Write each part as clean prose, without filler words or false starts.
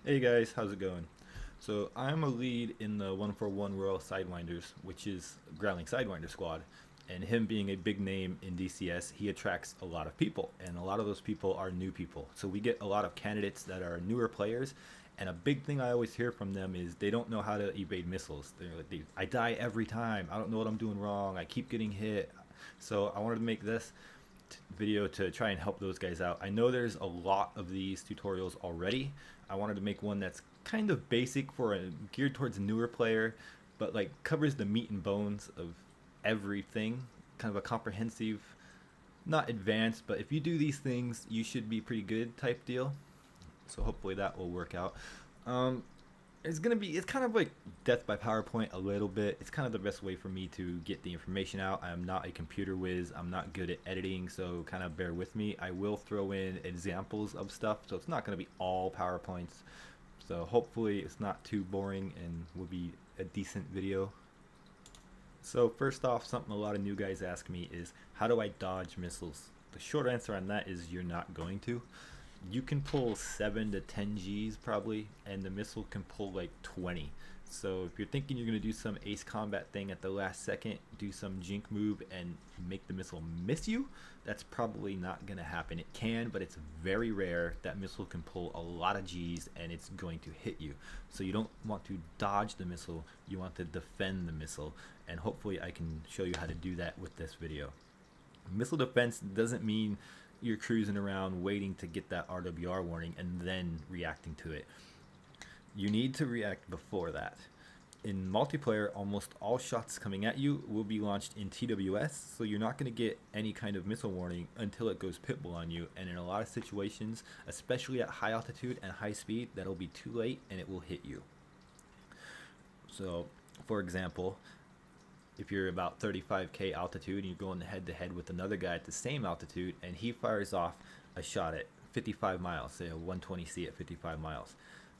Hey guys, how's it going? So I'm a lead in the 141 Royal Sidewinders, which is Growling Sidewinder Squad. And him being a big name in DCS, he attracts a lot of people, and a lot of those people are new people. So we get a lot of candidates that are newer players, and a big thing I always hear from them is they don't know how to evade missiles. They're like, I die every time. I don't know what I'm doing wrong. I keep getting hit. So I wanted to make this video to try and help those guys out. I know there's a lot of these tutorials already. I wanted to make one that's kind of basic for a geared towards a newer player, but like covers the meat and bones of everything. Kind of a comprehensive, not advanced, but if you do these things, you should be pretty good type deal. So hopefully that will work out. Um, it's kind of like death by PowerPoint a little bit. It's kind of the best way for me to get the information out. I'm not a computer whiz. I'm not good at editing, so kind of bear with me. I will throw in examples of stuff, so it's not going to be all PowerPoints. So hopefully it's not too boring and will be a decent video. So first off, something a lot of new guys ask me is, how do I dodge missiles? The short answer on that is you're not going to. You can pull 7 to 10 Gs probably, and the missile can pull like 20. So if you're thinking you're going to do some ace combat thing at the last second, do some jink move and make the missile miss you, that's probably not going to happen. It can, but it's very rare. That missile can pull a lot of Gs and it's going to hit you. So you don't want to dodge the missile, you want to defend the missile, and hopefully I can show you how to do that with this video. Missile defense doesn't mean you're cruising around waiting to get that RWR warning and then reacting to it. You need to react before that. In multiplayer, almost all shots coming at you will be launched in TWS, so you're not going to get any kind of missile warning until it goes pitbull on you, and in a lot of situations, especially at high altitude and high speed, that'll be too late and it will hit you. So, for example, if you're about 35k altitude and you're going head to head with another guy at the same altitude and he fires off a shot at 55 miles, say a 120C at 55 miles,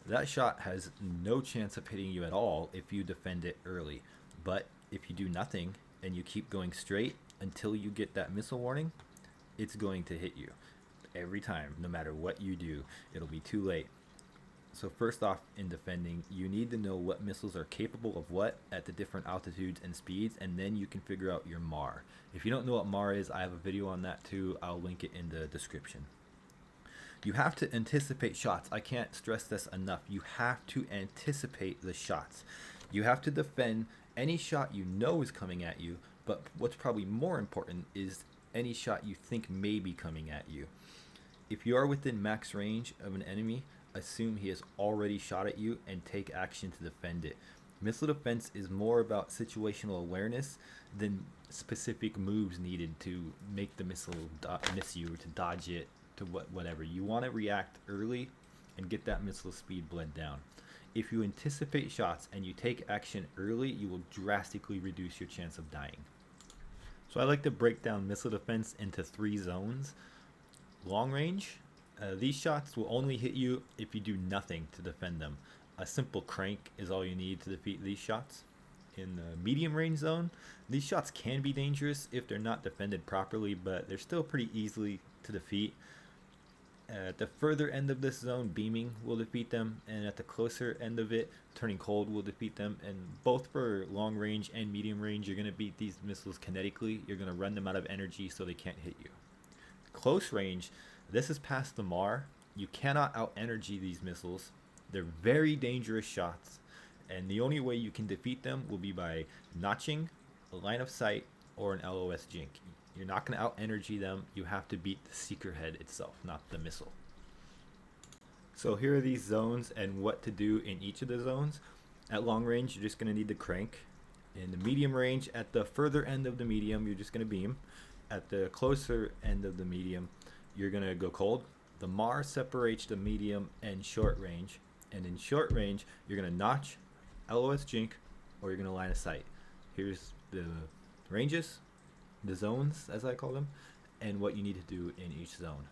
that shot has no chance of hitting you at all if you defend it early. But if you do nothing and you keep going straight until you get that missile warning, it's going to hit you every time. No matter what you do, it'll be too late. So first off, in defending, you need to know what missiles are capable of what at the different altitudes and speeds, and then you can figure out your MAR. If you don't know what MAR is, I have a video on that too. I'll link it in the description. You have to anticipate shots. I can't stress this enough. You have to anticipate the shots. You have to defend any shot you know is coming at you, but what's probably more important is any shot you think may be coming at you. If you are within max range of an enemy, assume he has already shot at you and take action to defend it. Missile defense is more about situational awareness than specific moves needed to make the missile miss you or to dodge it, to whatever. You want to react early and get that missile speed bled down. If you anticipate shots and you take action early, you will drastically reduce your chance of dying. So I like to break down missile defense into 3 zones. Long range, these shots will only hit you if you do nothing to defend them. A simple crank is all you need to defeat these shots. In the medium range zone, these shots can be dangerous if they're not defended properly, but they're still pretty easily to defeat. At the further end of this zone, beaming will defeat them, and at the closer end of it, turning cold will defeat them. And both for long range and medium range, you're going to beat these missiles kinetically. You're going to run them out of energy so they can't hit you. Close range, this is past the MAR. You cannot out energy these missiles. They're very dangerous shots, and the only way you can defeat them will be by notching, a line of sight, or an LOS jink. You're not going to out energy them. You have to beat the seeker head itself, not the missile. So here are these zones and what to do in each of the zones. At long range, you're just going to need the crank. In the medium range, at the further end of the medium, you're just going to beam. At the closer end of the medium, you're going to go cold. The MAR separates the medium and short range. And in short range, you're going to notch, LOS jink, or you're going to line of sight. Here's the ranges, the zones as I call them, and what you need to do in each zone.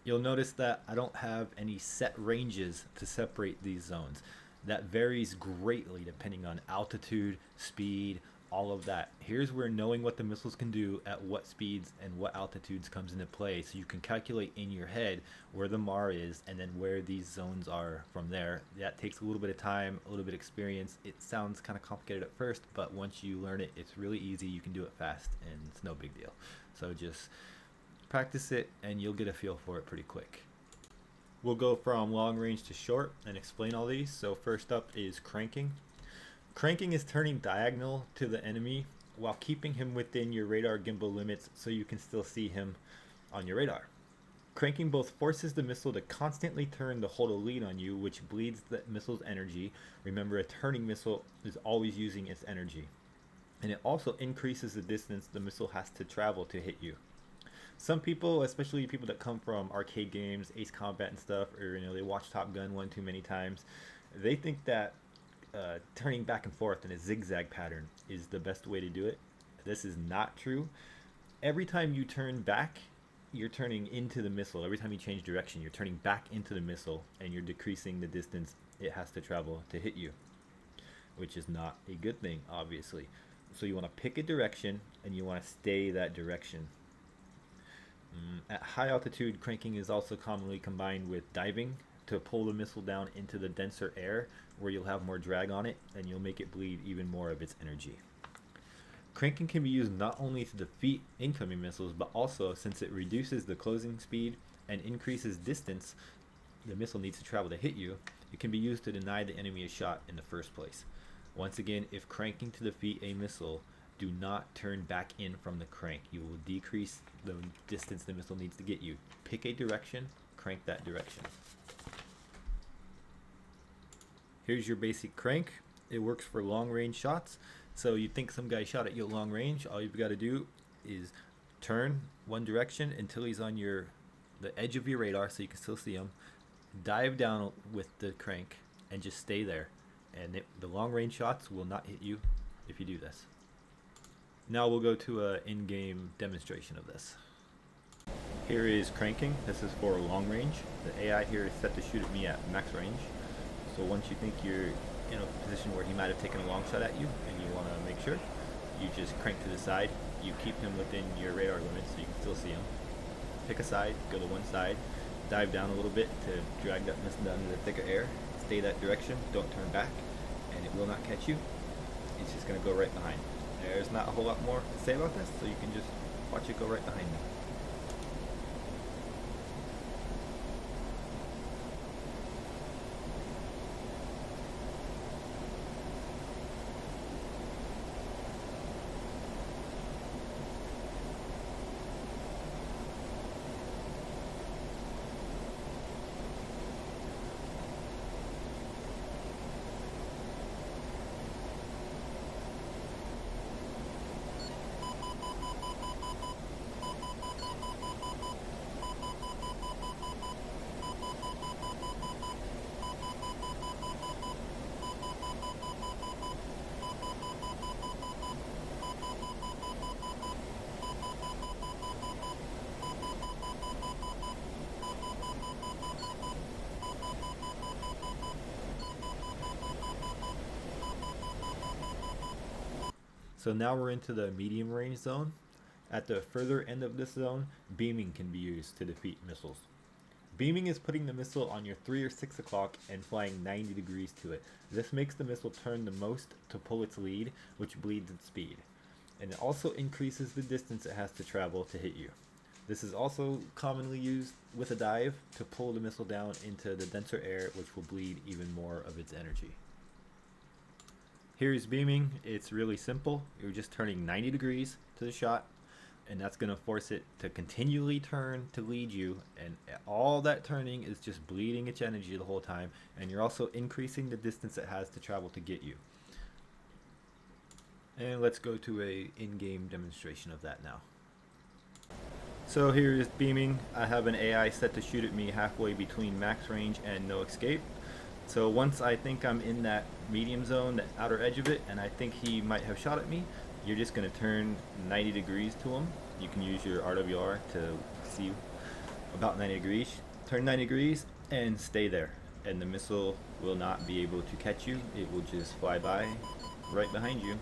You'll notice that I don't have any set ranges to separate these zones. That varies greatly depending on altitude, speed, all of that. Here's where knowing what the missiles can do at what speeds and what altitudes comes into play, so you can calculate in your head where the MAR is and then where these zones are from there. That takes a little bit of time, a little bit of experience. It sounds kind of complicated at first, but once you learn it, it's really easy. You can do it fast and it's no big deal. So just practice it and you'll get a feel for it pretty quick. We'll go from long range to short and explain all these. So first up is cranking. Cranking is turning diagonal to the enemy while keeping him within your radar gimbal limits so you can still see him on your radar. Cranking both forces the missile to constantly turn to hold a lead on you, which bleeds the missile's energy. Remember, a turning missile is always using its energy. And it also increases the distance the missile has to travel to hit you. Some people, especially people that come from arcade games, Ace Combat and stuff, or they watch Top Gun one too many times, they think that turning back and forth in a zigzag pattern is the best way to do it. This is not true. Every time you turn back, you're turning into the missile. Every time you change direction, you're turning back into the missile and you're decreasing the distance it has to travel to hit you, which is not a good thing, obviously. So you want to pick a direction and you want to stay that direction. At high altitude, cranking is also commonly combined with diving to pull the missile down into the denser air where you'll have more drag on it and you'll make it bleed even more of its energy. Cranking can be used not only to defeat incoming missiles, but also, since it reduces the closing speed and increases distance the missile needs to travel to hit you, it can be used to deny the enemy a shot in the first place. Once again, if cranking to defeat a missile, do not turn back in from the crank. You will decrease the distance the missile needs to get you. Pick a direction, crank that direction. Here's your basic crank. It works for long range shots. So you think some guy shot at you at long range, all you've got to do is turn one direction until he's on the edge of your radar so you can still see him. Dive down with the crank and just stay there. And the long range shots will not hit you if you do this. Now we'll go to an in-game demonstration of this. Here is cranking. This is for long range. The AI here is set to shoot at me at max range. So once you think you're in a position where he might have taken a long shot at you and you want to make sure, you just crank to the side. You keep him within your radar limits so you can still see him. Pick a side, go to one side, dive down a little bit to drag that missile down into the thicker air. Stay that direction, don't turn back, and it will not catch you. It's just going to go right behind. There's not a whole lot more to say about this, so you can just watch it go right behind me. So now we're into the medium range zone. At the further end of this zone, beaming can be used to defeat missiles. Beaming is putting the missile on your 3 or 6 o'clock and flying 90 degrees to it. This makes the missile turn the most to pull its lead, which bleeds its speed. And it also increases the distance it has to travel to hit you. This is also commonly used with a dive to pull the missile down into the denser air, which will bleed even more of its energy. Here's beaming. It's really simple. You're just turning 90 degrees to the shot, and that's going to force it to continually turn to lead you, and all that turning is just bleeding its energy the whole time, and you're also increasing the distance it has to travel to get you. And let's go to a in-game demonstration of that now. So here is beaming. I have an AI set to shoot at me halfway between max range and no escape. So once I think I'm in that medium zone, the outer edge of it, and I think he might have shot at me, you're just going to turn 90 degrees to him. You can use your RWR to see about 90 degrees. Turn 90 degrees and stay there. And the missile will not be able to catch you. It will just fly by right behind you.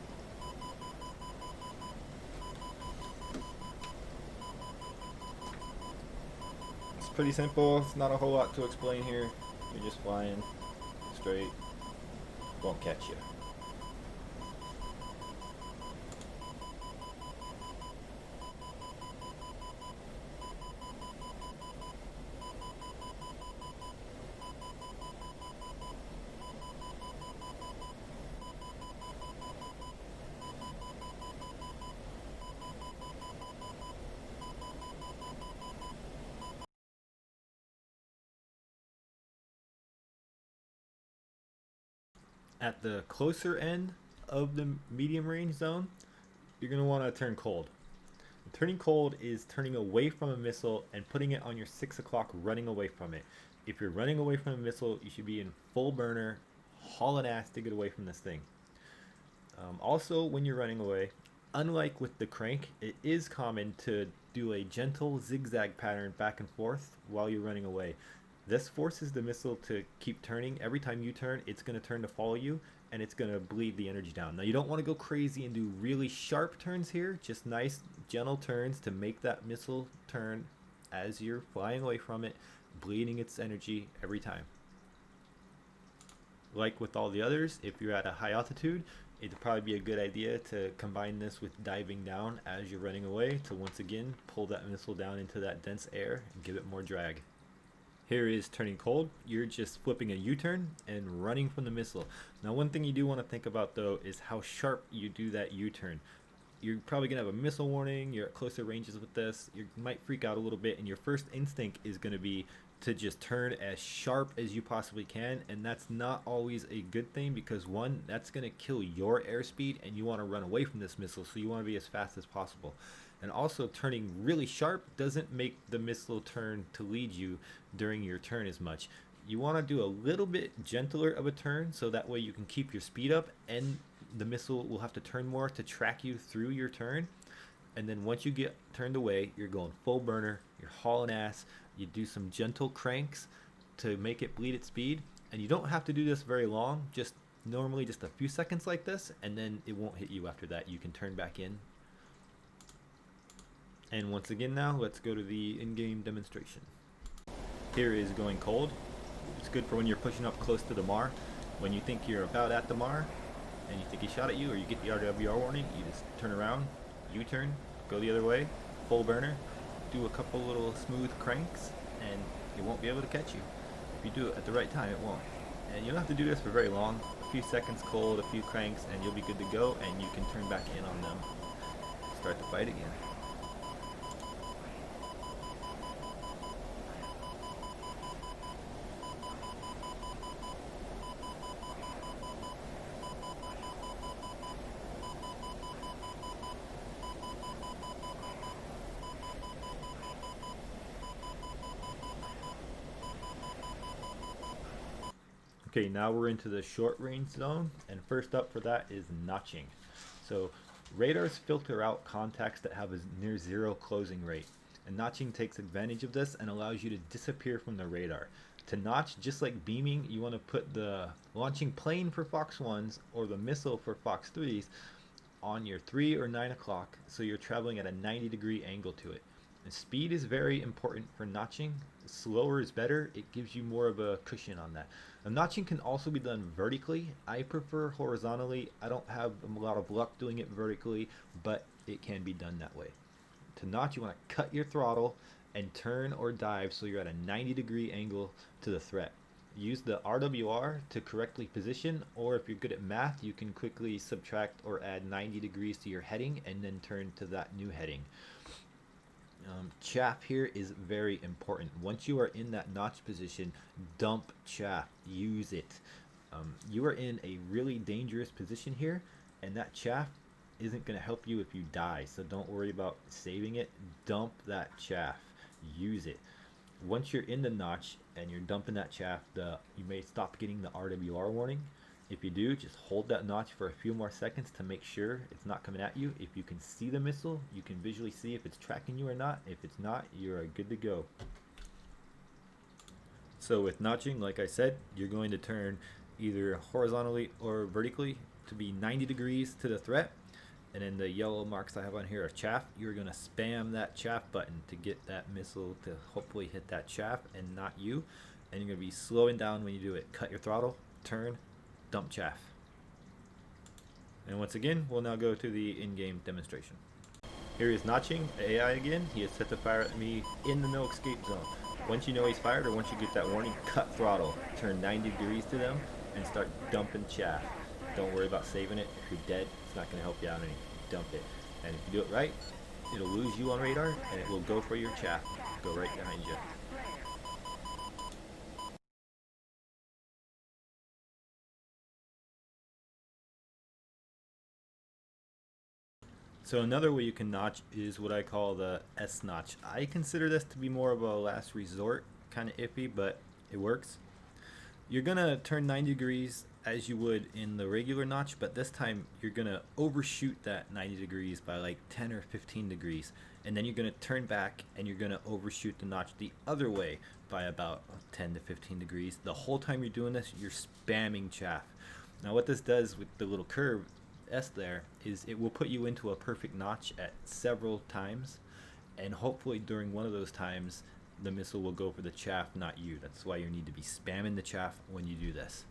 pretty simple. It's not a whole lot to explain here. You're just flying straight. Won't catch you. At the closer end of the medium range zone, you're going to want to turn cold. Turning cold is turning away from a missile and putting it on your 6 o'clock, running away from it. If you're running away from a missile, you should be in full burner, hauling ass to get away from this thing. Also, when you're running away, unlike with the crank, it is common to do a gentle zigzag pattern back and forth while you're running away. This forces the missile to keep turning. Every time you turn, it's going to turn to follow you, and it's going to bleed the energy down. Now, you don't want to go crazy and do really sharp turns here, just nice, gentle turns to make that missile turn as you're flying away from it, bleeding its energy every time. Like with all the others, if you're at a high altitude, it'd probably be a good idea to combine this with diving down as you're running away to once again pull that missile down into that dense air and give it more drag. Here is turning cold. You're just flipping a U-turn and running from the missile. Now, one thing you do want to think about though is how sharp you do that U-turn. You're probably going to have a missile warning. You're at closer ranges with this. You might freak out a little bit, and your first instinct is going to be to just turn as sharp as you possibly can, and that's not always a good thing because one, that's going to kill your airspeed, and you want to run away from this missile, so you want to be as fast as possible. And also, turning really sharp doesn't make the missile turn to lead you during your turn as much. You want to do a little bit gentler of a turn so that way you can keep your speed up, and the missile will have to turn more to track you through your turn. And then once you get turned away, you're going full burner, you're hauling ass. You do some gentle cranks to make it bleed at speed, and you don't have to do this very long, just normally just a few seconds like this, and then it won't hit you after that. You can turn back in. And once again now, let's go to the in-game demonstration. Here is going cold. It's good for when you're pushing up close to the MAR. When you think you're about at the MAR, and you think he shot at you, or you get the RWR warning, you just turn around, U-turn, go the other way, full burner, do a couple little smooth cranks, and it won't be able to catch you. If you do it at the right time, it won't. And you don't have to do this for very long. A few seconds cold, a few cranks, and you'll be good to go, and you can turn back in on them. Start the fight again. Okay, now we're into the short range zone, and first up for that is notching. So radars filter out contacts that have a near zero closing rate, and notching takes advantage of this and allows you to disappear from the radar. To notch, just like beaming, you want to put the launching plane for Fox 1s or the missile for Fox 3s on your 3 or 9 o'clock, so you're traveling at a 90-degree angle to it. And speed is very important for notching. Slower is better. It gives you more of a cushion on that. Now, notching can also be done vertically. I prefer horizontally. I don't have a lot of luck doing it vertically, but it can be done that way. To notch, you want to cut your throttle and turn or dive so you're at a 90-degree angle to the threat. Use the RWR to correctly position, or if you're good at math, you can quickly subtract or add 90 degrees to your heading and then turn to that new heading. Chaff here is very important. Once you are in that notch position, dump chaff, use it. You are in a really dangerous position here, and that chaff isn't going to help you if you die, so don't worry about saving it. Dump that chaff, use it. Once you're in the notch and you're dumping that chaff, you may stop getting the RWR warning. If you do, just hold that notch for a few more seconds to make sure it's not coming at you. If you can see the missile, you can visually see if it's tracking you or not. If it's not, you're good to go. So with notching, like I said, you're going to turn either horizontally or vertically to be 90 degrees to the threat, and then the yellow marks I have on here are chaff. You're going to spam that chaff button to get that missile to hopefully hit that chaff and not you. And you're going to be slowing down when you do it. Cut your throttle, turn, dump chaff. And once again, we'll now go to the in-game demonstration. Here he is notching the AI again. He is set to fire at me in the no escape zone. Once you know he's fired, or once you get that warning, cut throttle, turn 90 degrees to them, and start dumping chaff. Don't worry about saving it. If you're dead, it's not going to help you out any. Dump it. And if you do it right, it'll lose you on radar, and it will go for your chaff. Go right behind you. So another way you can notch is what I call the S notch. I consider this to be more of a last resort, kind of iffy, but it works. You're gonna turn 90 degrees as you would in the regular notch, but this time you're gonna overshoot that 90 degrees by like 10 or 15 degrees, and then you're gonna turn back and you're gonna overshoot the notch the other way by about 10 to 15 degrees. The whole time you're doing this, you're spamming chaff. Now what this does with the little curve S there is it will put you into a perfect notch at several times, and hopefully during one of those times the missile will go for the chaff, not you. That's why you need to be spamming the chaff when you do this.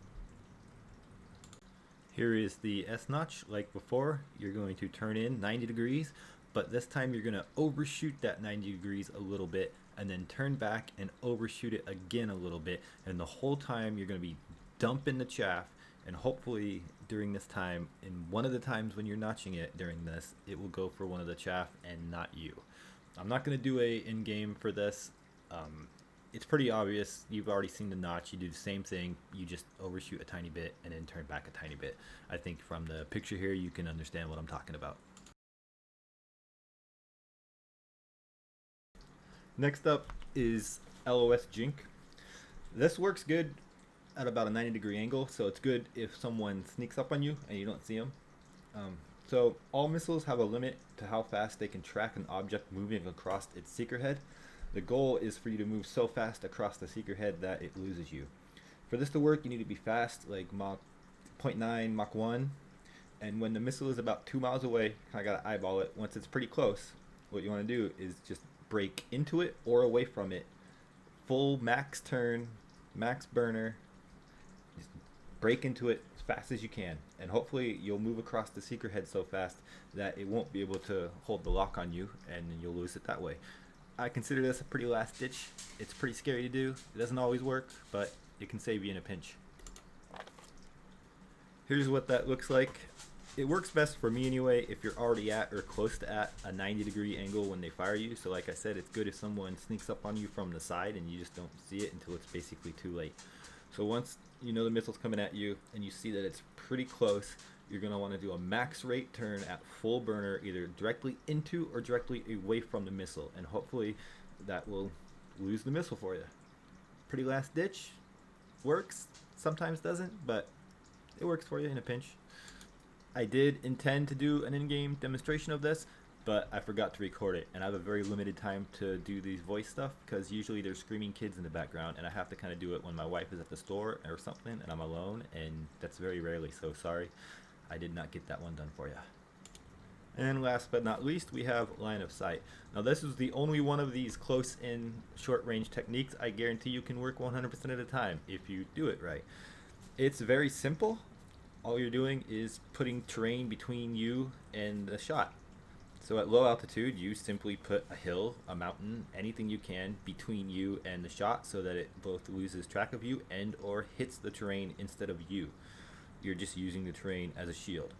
Here is the S notch. Like before, you're going to turn in 90 degrees, but this time you're going to overshoot that 90 degrees a little bit and then turn back and overshoot it again a little bit, and the whole time you're going to be dumping the chaff. And hopefully during this time, in one of the times when you're notching it during this, it will go for one of the chaff and not you. I'm not going to do a in-game for this. It's pretty obvious. You've already seen the notch. You do the same thing. You just overshoot a tiny bit and then turn back a tiny bit. I think from the picture here, you can understand what I'm talking about. Next up is LOS jink. This works good at about a 90 degree angle, so it's good if someone sneaks up on you and you don't see them. So all missiles have a limit to how fast they can track an object moving across its seeker head. The goal is for you to move so fast across the seeker head that it loses you. For this to work, you need to be fast, like Mach 0.9, Mach 1, and when the missile is about 2 miles away, I gotta eyeball it. Once it's pretty close, what you want to do is just brake into it or away from it. Full max turn, max burner, brake into it as fast as you can, and hopefully you'll move across the seeker head so fast that it won't be able to hold the lock on you, and you'll lose it that way. I consider this a pretty last ditch. It's pretty scary to do. It doesn't always work, but it can save you in a pinch. Here's what that looks like. It works best for me anyway if you're already at or close to at a 90 degree angle when they fire you. So like I said, it's good if someone sneaks up on you from the side and you just don't see it until it's basically too late. So once you know the missile's coming at you and you see that it's pretty close, you're going to want to do a max rate turn at full burner, either directly into or directly away from the missile, and hopefully that will lose the missile for you. Pretty last ditch. Works, sometimes doesn't, but it works for you in a pinch. I did intend to do an in-game demonstration of this, but I forgot to record it, and I have a very limited time to do these voice stuff because usually there's screaming kids in the background, and I have to kind of do it when my wife is at the store or something and I'm alone, and that's very rarely, so sorry I did not get that one done for you. And last but not least, we have line of sight. Now this is the only one of these close in short range techniques I guarantee you can work 100% of the time if you do it right. It's very simple. All you're doing is putting terrain between you and the shot. So at low altitude, you simply put a hill, a mountain, anything you can between you and the shot so that it both loses track of you and or hits the terrain instead of you. You're just using the terrain as a shield.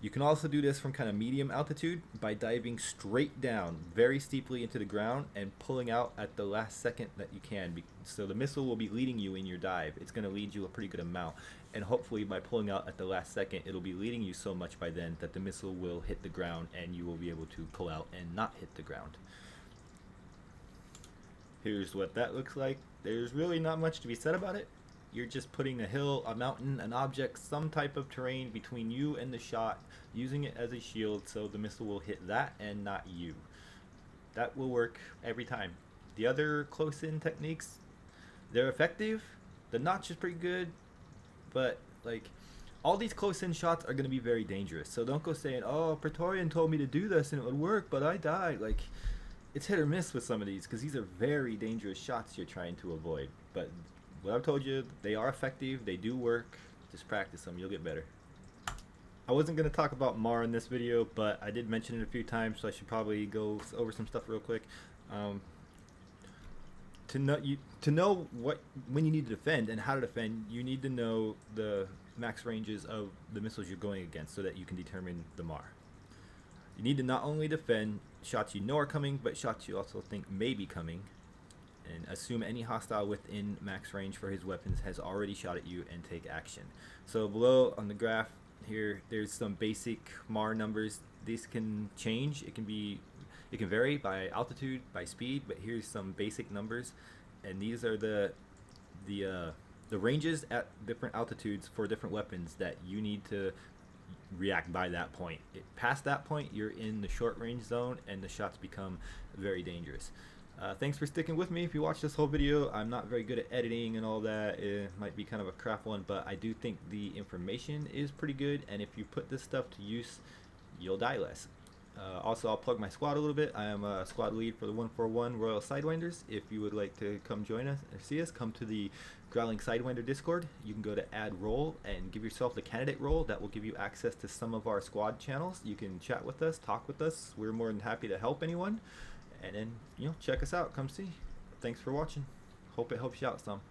You can also do this from kind of medium altitude by diving straight down very steeply into the ground and pulling out at the last second that you can. So the missile will be leading you in your dive. It's going to lead you a pretty good amount. And hopefully by pulling out at the last second, it'll be leading you so much by then that the missile will hit the ground and you will be able to pull out and not hit the ground. Here's what that looks like. There's really not much to be said about it. You're just putting a hill, a mountain, an object, some type of terrain between you and the shot, using it as a shield so the missile will hit that and not you. That will work every time. The other close-in techniques, they're effective. The notch is pretty good, but like all these close-in shots are going to be very dangerous. So don't go saying, "Oh, Praetorian told me to do this and it would work, but I died." Like, it's hit or miss with some of these because these are very dangerous shots you're trying to avoid. But what I've told you, they are effective. They do work. Just practice them. You'll get better. I wasn't going to talk about Mar in this video, but I did mention it a few times, so I should probably go over some stuff real quick. Um, to know what when you need to defend and how to defend, you need to know the max ranges of the missiles you're going against so that you can determine the Mar. You need to not only defend shots you know are coming, but shots you also think may be coming, and assume any hostile within max range for his weapons has already shot at you and take action. So below on the graph here, there's some basic Mar numbers. These can change. It can vary by altitude, by speed, but here's some basic numbers, and these are the ranges at different altitudes for different weapons that you need to react by that point. Past that point, you're in the short range zone, and the shots become very dangerous. Thanks for sticking with me. If you watch this whole video, I'm not very good at editing and all that. It might be kind of a crap one, but I do think the information is pretty good, and if you put this stuff to use, you'll die less. Also, I'll plug my squad a little bit. I am a squad lead for the 141 Royal Sidewinders. If you would like to come join us or see us, come to the Growling Sidewinder Discord. You can go to add role and give yourself the candidate role. That will give you access to some of our squad channels. You can chat with us, talk with us. We're more than happy to help anyone. And then, check us out. Come see. Thanks for watching. Hope it helps you out some.